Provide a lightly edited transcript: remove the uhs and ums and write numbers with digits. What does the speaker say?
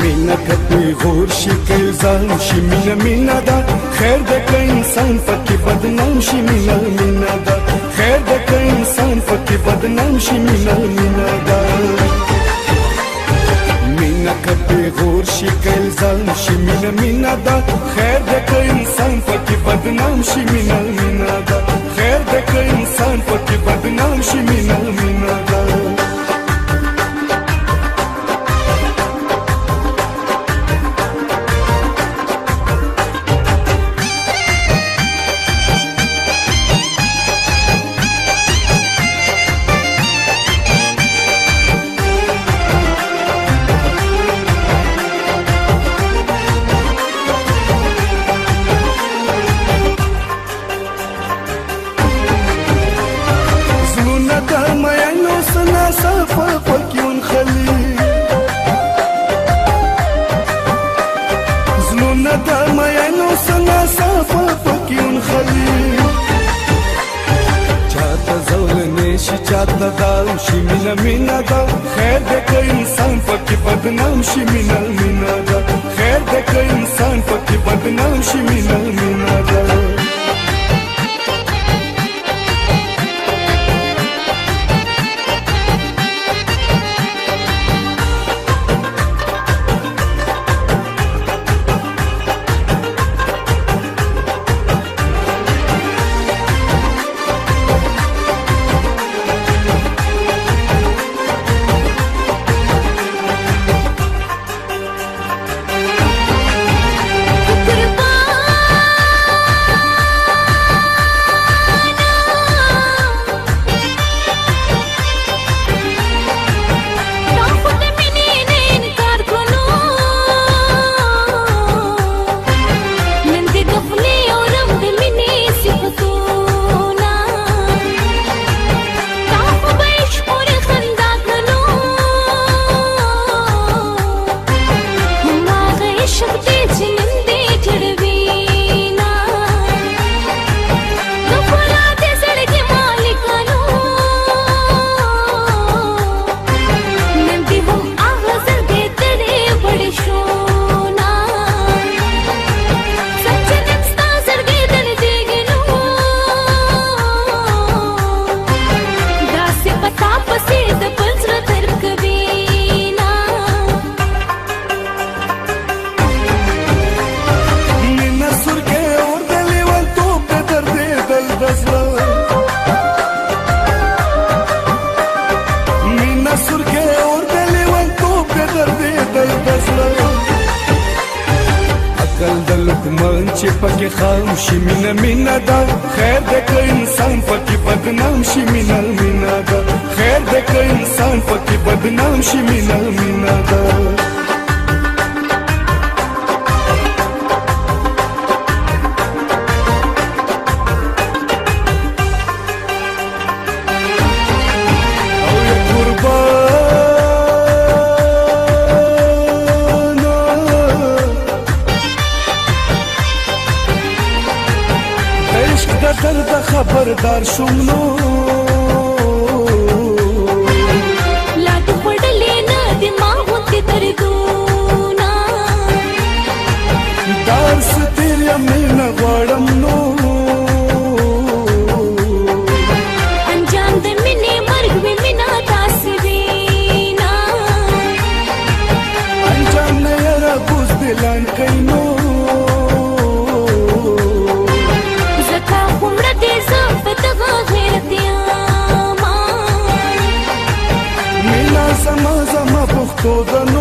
مینا کپی غور شي که ځان شي مینا مینا دا خیر د که انسان پکې بدنام شي مینا مینا دا خیر د که انسان پکې بدنام شي مینا مینا دا مینا کپی غور شي که ځان شي مینا مینا دا خیر د که انسان پکې بدنام شي مینا مینا دا خیر د که انسان پکې بدنام شي مینا مینا دا چاته دا شي مینا مینا دا خیر د که انسان پکې بدنام شي مینا مینا دا خیر د که انسان پکې بدنام شي مینا مینا دا لقمان چې پکې خام شي مینا مینا دا خیر د که انسان پکې بدنام شي مینا مینا دا خیر د که انسان پکې بدنام شي مینا مینا دا درد خبردار شوم نو لا تو پړلې نه دماغ ته دردونه دار ستیر یمه غواړم نو انجام د مینې مرګ وې مینا تاسو وینا انجام نه یاره بوز دلان کینو زما زما پختو د